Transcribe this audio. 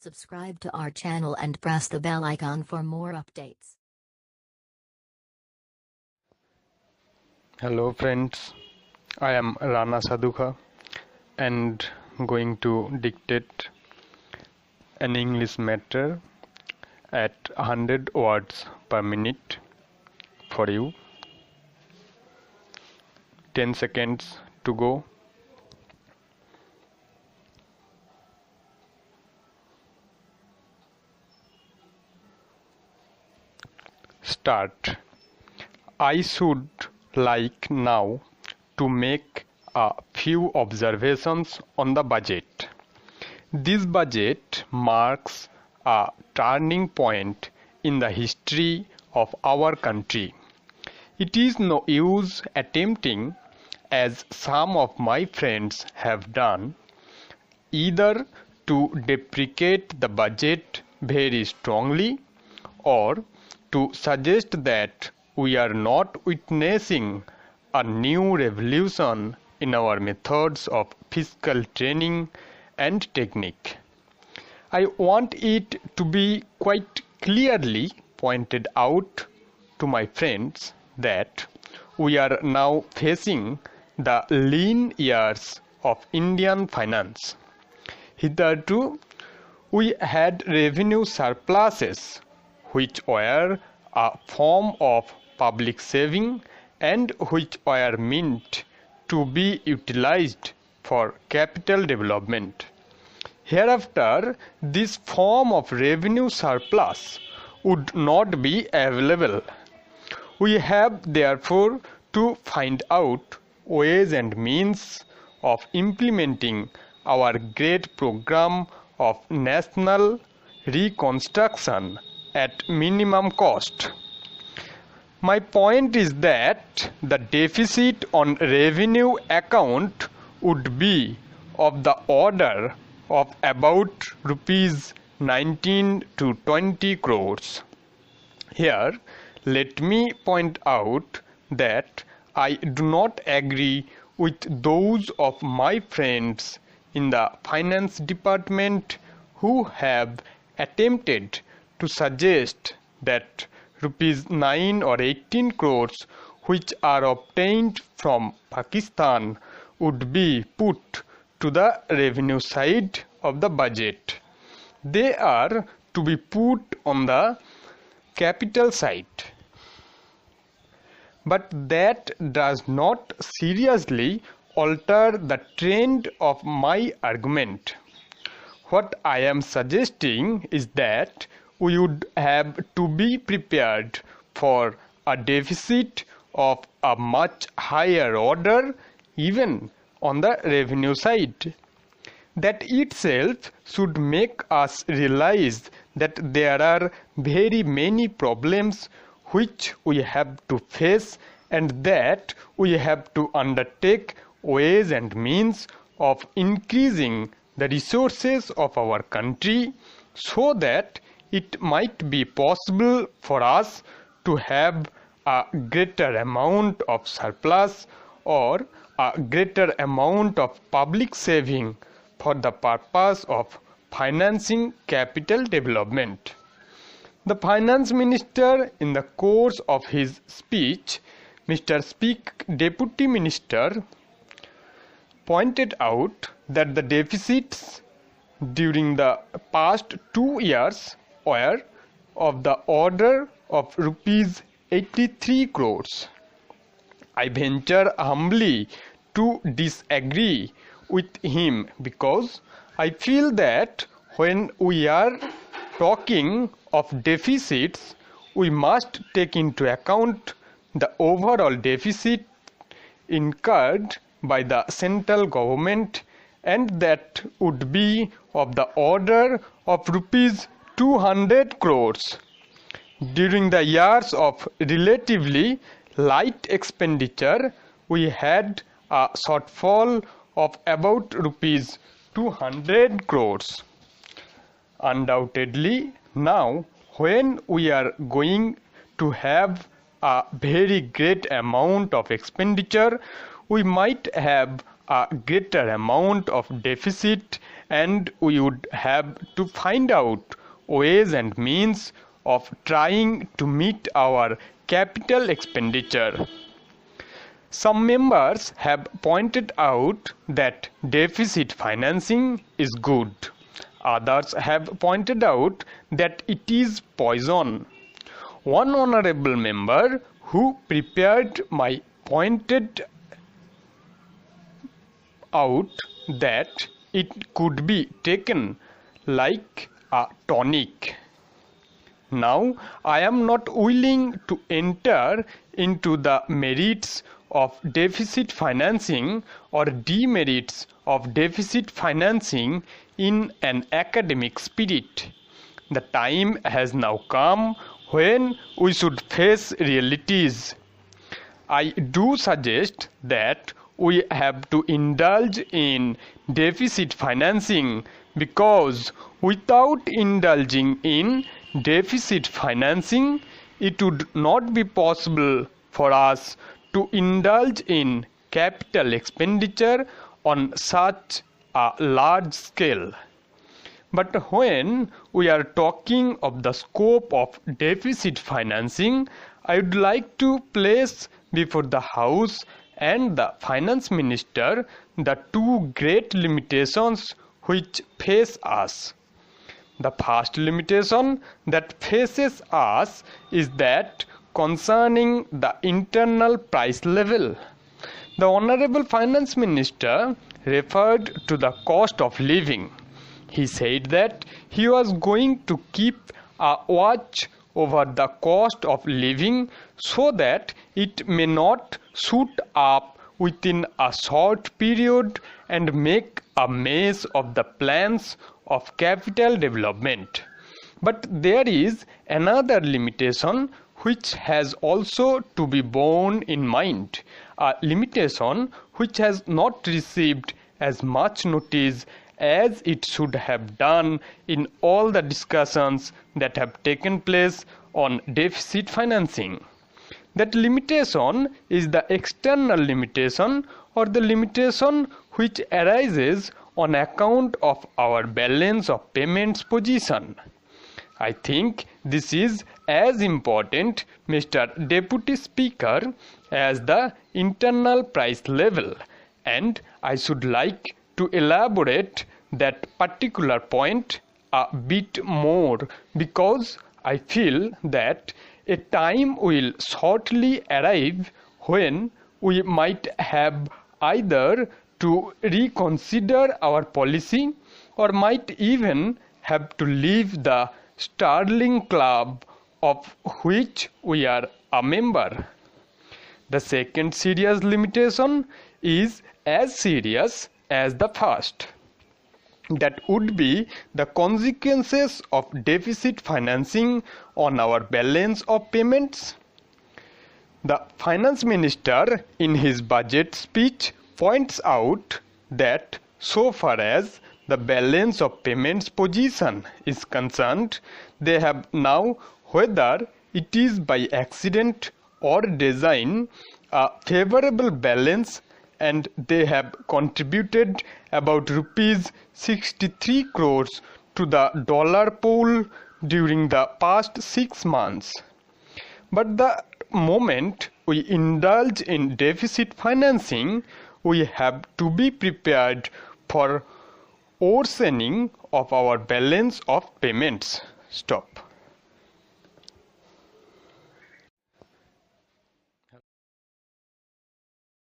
Subscribe to our channel and press the bell icon for more updates. Hello friends, I am Rana Sadhukhan and going to dictate an English matter at 100 words per minute for you. 10 seconds to go. Start. I should like now to make a few observations on the budget. This budget marks a turning point in the history of our country. It is no use attempting, as some of my friends have done, either to deprecate the budget very strongly or to suggest that we are not witnessing a new revolution in our methods of fiscal training and technique. I want it to be quite clearly pointed out to my friends that we are now facing the lean years of Indian finance. Hitherto, we had revenue surpluses which were a form of public saving and which were meant to be utilized for capital development. Hereafter, this form of revenue surplus would not be available. We have therefore to find out ways and means of implementing our great program of national reconstruction at minimum cost. My point is that the deficit on revenue account would be of the order of about rupees 19 to 20 crores. Here, let me point out that I do not agree with those of my friends in the finance department who have attempted to suggest that rupees 9 or 18 crores which are obtained from Pakistan would be put to the revenue side of the budget. They are to be put on the capital side. But that does not seriously alter the trend of my argument. What I am suggesting is that we would have to be prepared for a deficit of a much higher order even on the revenue side. That itself should make us realize that there are very many problems which we have to face and that we have to undertake ways and means of increasing the resources of our country so that it might be possible for us to have a greater amount of surplus or a greater amount of public saving for the purpose of financing capital development. The finance minister, in the course of his speech, Deputy Minister, pointed out that the deficits during the past 2 years were of the order of rupees 83 crores. I venture humbly to disagree with him because I feel that when we are talking of deficits, we must take into account the overall deficit incurred by the central government, and that would be of the order of rupees 200 crores. During the years of relatively light expenditure, we had a shortfall of about rupees 200 crores. Undoubtedly, now when we are going to have a very great amount of expenditure, we might have a greater amount of deficit, and we would have to find out ways and means of trying to meet our capital expenditure. Some members have pointed out that deficit financing is good. Others have pointed out that it is poison. One honorable member who prepared my pointed out that it could be taken like a tonic. Now, I am not willing to enter into the merits of deficit financing or demerits of deficit financing in an academic spirit. The time has now come when we should face realities. I do suggest that we have to indulge in deficit financing, because without indulging in deficit financing, it would not be possible for us to indulge in capital expenditure on such a large scale. But when we are talking of the scope of deficit financing, I would like to place before the House and the Finance Minister the two great limitations which face us. The first limitation that faces us is that concerning the internal price level. The Honorable Finance Minister referred to the cost of living. He said that he was going to keep a watch over the cost of living so that it may not shoot up within a short period and make a mess of the plans of capital development. But there is another limitation which has also to be borne in mind, a limitation which has not received as much notice as it should have done in all the discussions that have taken place on deficit financing. That limitation is the external limitation, or the limitation which arises on account of our balance of payments position. I think this is as important, Mr. Deputy Speaker, as the internal price level, and I should like to elaborate that particular point a bit more, because I feel that a time will shortly arrive when we might have either to reconsider our policy or might even have to leave the Sterling Club of which we are a member. The second serious limitation is as serious as the first. That would be the consequences of deficit financing on our balance of payments. The Finance Minister in his budget speech points out that so far as the balance of payments position is concerned, they have now, whether it is by accident or design, a favorable balance, and they have contributed about rupees 63 crores to the dollar pool during the past 6 months. But the moment we indulge in deficit financing, we have to be prepared for worsening of our balance of payments. Stop.